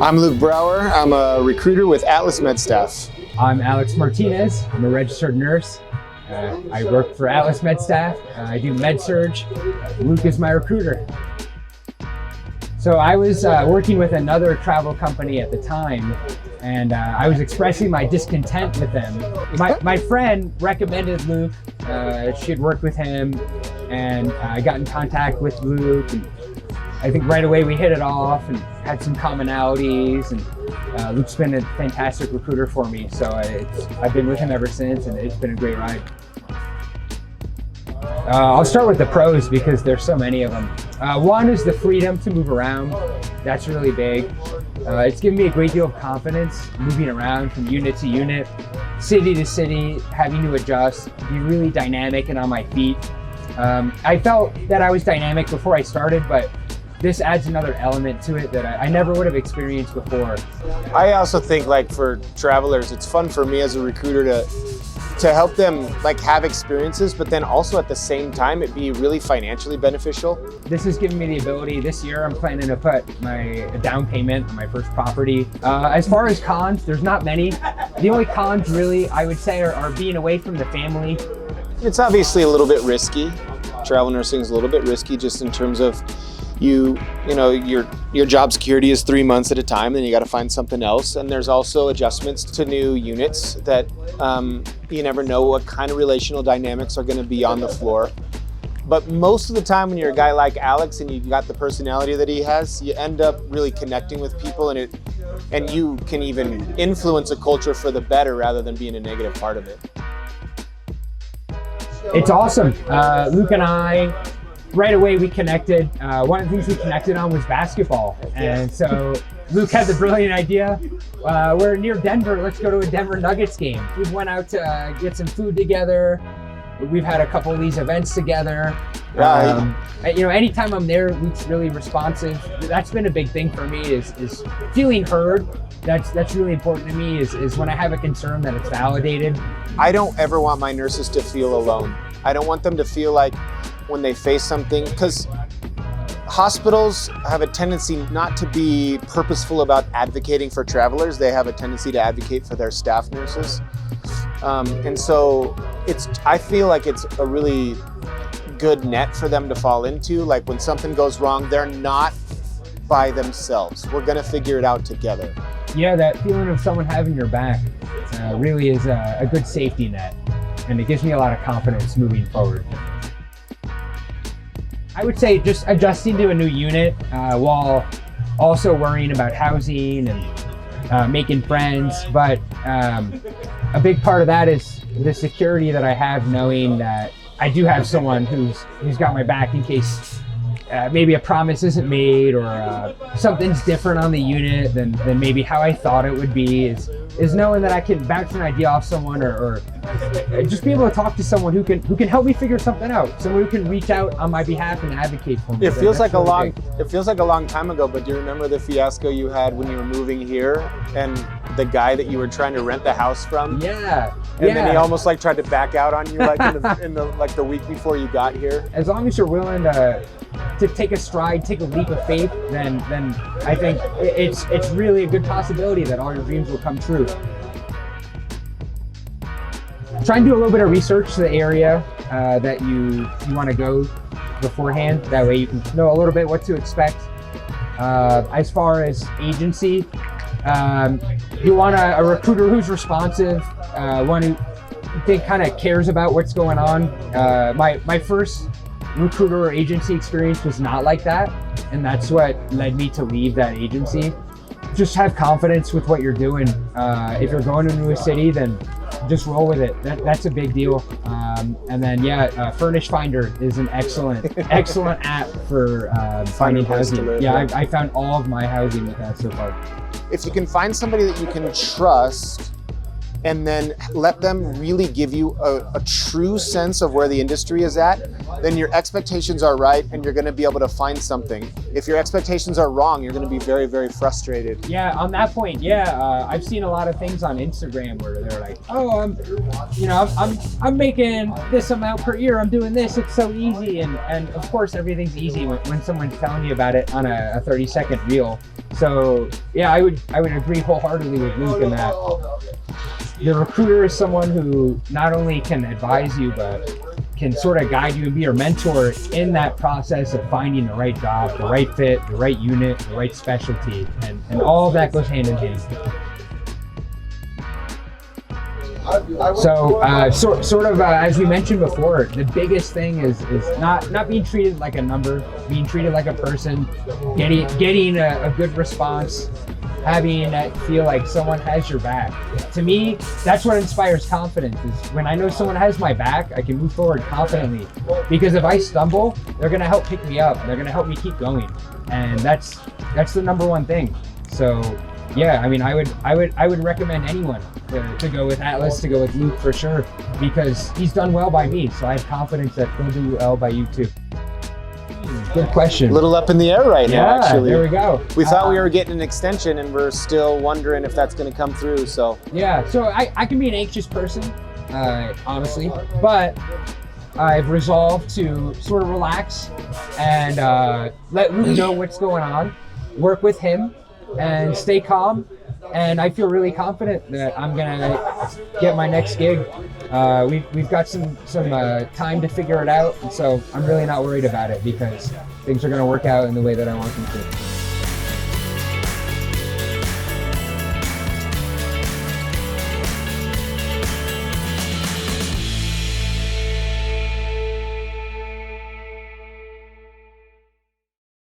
I'm Luke Brower. I'm a recruiter with Atlas MedStaff. I'm Alex Martinez. I'm a registered nurse. I work for Atlas MedStaff. I do Med-Surg. Luke is my recruiter. So I was working with another travel company at the time, and I was expressing my discontent with them. My friend recommended Luke. She had worked with him, and I got in contact with Luke. And I think right away we hit it off and had some commonalities, and Luke's been a fantastic recruiter for me. So I've been with him ever since, and it's been a great ride. I'll start with the pros because there's so many of them. One is the freedom to move around. That's really big. It's given me a great deal of confidence moving around from unit to unit, city to city, having to adjust, be really dynamic and on my feet. I felt that I was dynamic before I started, but this adds another element to it that I never would have experienced before. I also think, like, for travelers, it's fun for me as a recruiter to help them have experiences, but then also at the same time it be really financially beneficial. This has given me the ability. This year I'm planning to put a down payment on my first property. As far as cons, there's not many. The only cons really I would say are being away from the family. It's obviously a little bit risky. Travel nursing is a little bit risky just in terms of your job security is 3 months at a time, then you got to find something else. And there's also adjustments to new units that you never know what kind of relational dynamics are going to be on the floor. But most of the time when you're a guy like Alex and you got the personality that he has, you end up really connecting with people, and you can even influence a culture for the better rather than being a negative part of it. It's awesome. Luke and I, right away we connected. One of the things we connected on was basketball. And so Luke had the brilliant idea. We're near Denver, let's go to a Denver Nuggets game. We went out to get some food together. We've had a couple of these events together. Anytime I'm there, Luke's really responsive. That's been a big thing for me is feeling heard. That's really important to me is when I have a concern that it's validated. I don't ever want my nurses to feel alone. I don't want them to feel like when they face something, because hospitals have a tendency not to be purposeful about advocating for travelers. They have a tendency to advocate for their staff nurses. And so I feel like it's a really good net for them to fall into. Like when something goes wrong, they're not by themselves. We're gonna figure it out together. Yeah, that feeling of someone having your back really is a good safety net, and it gives me a lot of confidence moving forward. I would say just adjusting to a new unit while also worrying about housing and making friends. But a big part of that is the security that I have, knowing that I do have someone who's got my back in case maybe a promise isn't made or something's different on the unit than maybe how I thought it would be. Is knowing that I can bounce an idea off someone or just be able to talk to someone who can help me figure something out. Someone who can reach out on my behalf and advocate for me. It feels like a long time ago, but do you remember the fiasco you had when you were moving here and the guy that you were trying to rent the house from? Yeah. And then he almost tried to back out on you in the week before you got here. As long as you're willing to take a stride, take a leap of faith, then I think it's really a good possibility that all your dreams will come true. Try and do a little bit of research to the area that you want to go beforehand. That way you can know a little bit what to expect. As far as agency, you want a recruiter who's responsive, one who kind of cares about what's going on. My first recruiter or agency experience was not like that, and that's what led me to leave that agency. Just have confidence with what you're doing. If you're going into a city, then just roll with it. That's a big deal. And then Furnish Finder is an excellent app for finding housing. Yeah, I found all of my housing with that so far. If you can find somebody that you can trust and then let them really give you a true sense of where the industry is at, then your expectations are right and you're going to be able to find something. If your expectations are wrong, you're going to be very, very frustrated. Yeah, on that point, I've seen a lot of things on Instagram where they're like, oh, I'm making this amount per year, I'm doing this, it's so easy, and of course everything's easy when someone's telling you about it on a 30-second reel. So yeah, I would agree wholeheartedly with Luke in that the recruiter is someone who not only can advise you, but can sort of guide you and be your mentor in that process of finding the right job, the right fit, the right unit, the right specialty, and all of that goes hand in hand. So, as we mentioned before, the biggest thing is not being treated like a number, being treated like a person, getting a good response, having that feel like someone has your back. To me, that's what inspires confidence, is when I know someone has my back, I can move forward confidently. Because if I stumble, they're gonna help pick me up, they're gonna help me keep going. And that's the number one thing. So yeah, I mean, I would recommend anyone to go with Atlas, to go with Luke for sure, because he's done well by me, so I have confidence that he'll do well by you too. Good question. A little up in the air right now, actually. There we go. We thought we were getting an extension and we're still wondering if that's going to come through, so. Yeah, so I can be an anxious person, honestly, but I've resolved to sort of relax and let Luke know what's going on, work with him, and stay calm. And I feel really confident that I'm gonna get my next gig. We've got some time to figure it out, and so I'm really not worried about it because things are gonna work out in the way that I want them to.